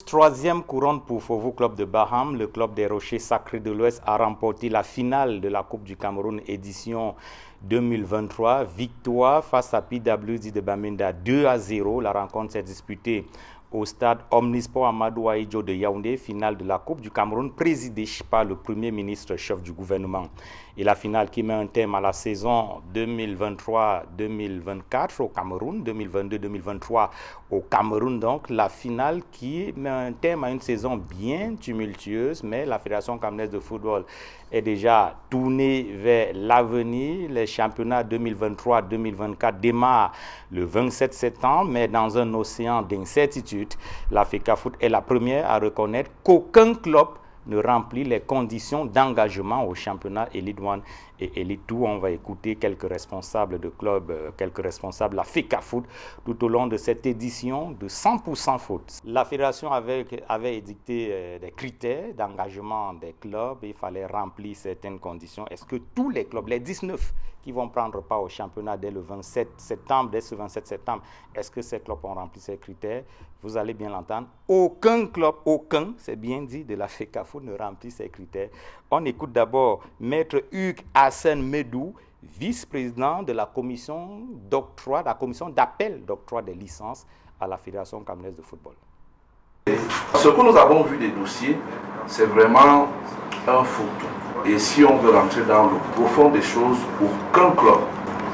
Troisième couronne pour Fofo Club de Baham. Le club des Rochers Sacrés de l'Ouest a remporté la finale de la Coupe du Cameroun édition 2023. Victoire face à PWD de Bamenda 2-0. La rencontre s'est disputée au stade Omnisport Amadou Ahidjo de Yaoundé, finale de la Coupe du Cameroun présidée par le Premier ministre chef du gouvernement. Et la finale qui met un thème à la saison 2023-2024 au Cameroun, 2022-2023 au Cameroun. Donc la finale qui met un thème à une saison bien tumultueuse, mais la Fédération camerounaise de football est déjà tournée vers l'avenir. Les championnats 2023-2024 démarrent le 27 septembre, mais dans un océan d'incertitude. La FECAFOOT est la première à reconnaître qu'aucun club ne remplit les conditions d'engagement au championnat Elite 1 et Elite 2. On va écouter quelques responsables de clubs, quelques responsables de la FECAFOOT tout au long de cette édition de 100% foot. La fédération avait édicté des critères d'engagement des clubs. Il fallait remplir certaines conditions. Est-ce que tous les clubs, les 19 qui vont prendre part au championnat dès le 27 septembre, dès ce 27 septembre, est-ce que ces clubs ont rempli ces critères? Vous allez bien l'entendre. Aucun club, c'est bien dit, de la FECAFOOT ne remplit ces critères. On écoute d'abord Maître Hugues Hassan Medou, vice-président de la commission d'octroi, la commission d'appel d'octroi des licences à la Fédération camerounaise de football. Ce que nous avons vu des dossiers, c'est vraiment un fourre-tout. Et si on veut rentrer dans le profond des choses, aucun club,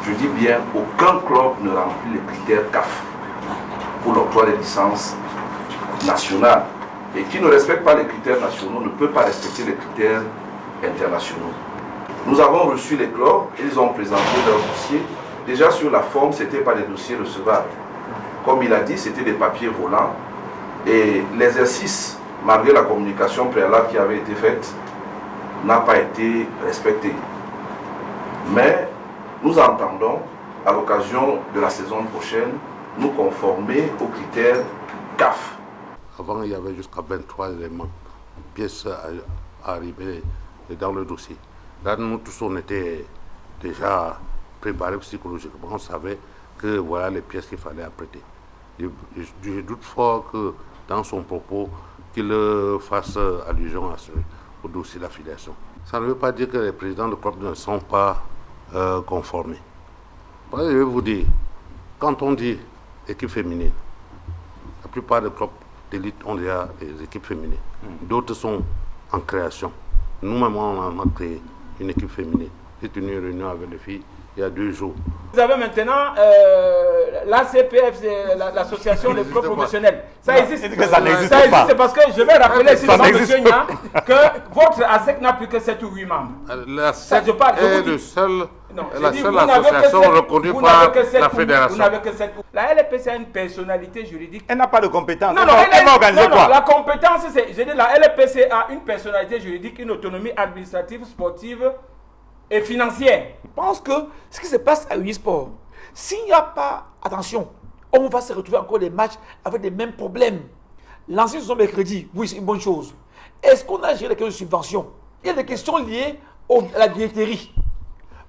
je dis bien aucun club ne remplit les critères CAF pour l'octroi des licences nationales. Et qui ne respecte pas les critères nationaux ne peut pas respecter les critères internationaux. Nous avons reçu les clubs, ils ont présenté leurs dossiers. Déjà sur la forme, ce n'était pas des dossiers recevables. Comme il a dit, c'était des papiers volants. Et l'exercice, malgré la communication préalable qui avait été faite, n'a pas été respecté. Mais nous entendons, à l'occasion de la saison prochaine, nous conformer aux critères CAF. Avant, il y avait jusqu'à 23 éléments, pièces à arriver dans le dossier. Là, nous tous, on était déjà préparés psychologiquement. On savait que voilà les pièces qu'il fallait apprêter. Je doute fort que dans son propos, qu'il fasse allusion au dossier de l'affiliation. Ça ne veut pas dire que les présidents de club ne sont pas conformés. Je vais vous dire, quand on dit équipe féminine, la plupart des clubs d'élite ont déjà des équipes féminines. D'autres sont en création. Nous-mêmes, on a créé une équipe féminine. C'est une réunion avec les filles il y a 2 jours. Vous avez maintenant l'ACPF, l'association des clubs professionnels. Ça existe. Ça n'existe pas. Ça existe parce que je vais rappeler, si monsieur Nia, que votre ASEC n'a plus que 7 ou 8 membres. L'ASEC est la seule association reconnue par la fédération. Vous n'avez que 7. La LPC a une personnalité juridique. Elle n'a pas de compétence. Non, elle va organiser quoi? La compétence, c'est, je dis, la LPC a une personnalité juridique, une autonomie administrative, sportive et financière. Je pense que ce qui se passe à Unisport, s'il n'y a pas, attention, on va se retrouver encore des matchs avec les mêmes problèmes. Lancer son mercredi, oui, c'est une bonne chose. Est-ce qu'on a géré les questions de subvention? Il y a des questions liées à la billetterie.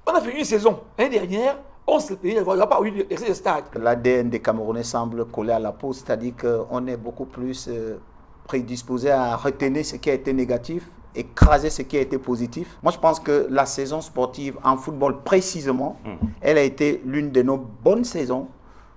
On a fait une saison. L'année dernière, on s'est payé, il n'y a pas eu de stade. L'ADN des Camerounais semble coller à la peau, c'est-à-dire qu'on est beaucoup plus prédisposé à retenir ce qui a été négatif, écraser ce qui a été positif. Moi, je pense que la saison sportive en football, précisément, elle a été l'une de nos bonnes saisons.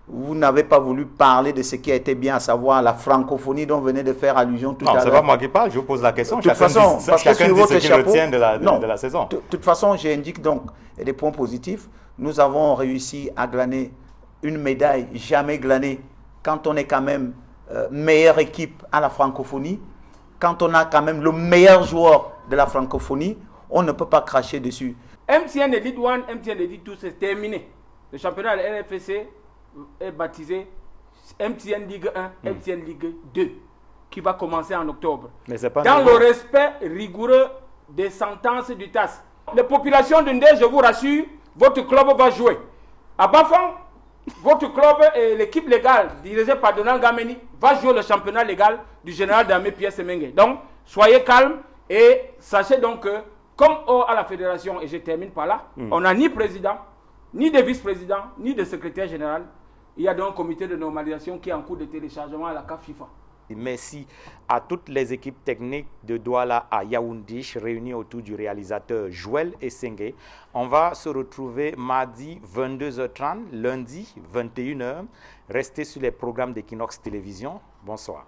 Vous n'avez pas voulu parler de ce qui a été bien, à savoir la francophonie dont venait de faire allusion tout à l'heure. Non, ce n'est pas moi qui parle, je vous pose la question. De toute façon, parce que sur votre chapeau, de la saison. De toute façon, j'indique donc des points positifs. Nous avons réussi à glaner une médaille jamais glanée quand on est quand même meilleure équipe à la francophonie. Quand on a quand même le meilleur joueur de la francophonie, on ne peut pas cracher dessus. MTN Elite 1, MTN Elite 2, c'est terminé. Le championnat de la LFC est baptisé MTN Ligue 1, MTN Ligue 2, qui va commencer en octobre. Mais c'est pas dans nouveau. Le respect rigoureux des sentences du TAS. Les populations d'Undé, je vous rassure, votre club va jouer. À Bafang, votre club et l'équipe légale dirigée par Donald Gameni va jouer le championnat légal du général d'armée Pierre Semengue. Donc, soyez calmes et sachez donc que, comme à la fédération, et je termine par là, on n'a ni président, ni de vice-président, ni de secrétaire général. Il y a donc un comité de normalisation qui est en cours de téléchargement à la CAF FIFA. Merci à toutes les équipes techniques de Douala à Yaoundé réunies autour du réalisateur Joël Essengue. On va se retrouver mardi 22h30, lundi 21h. Restez sur les programmes d'Equinox Télévision. Bonsoir.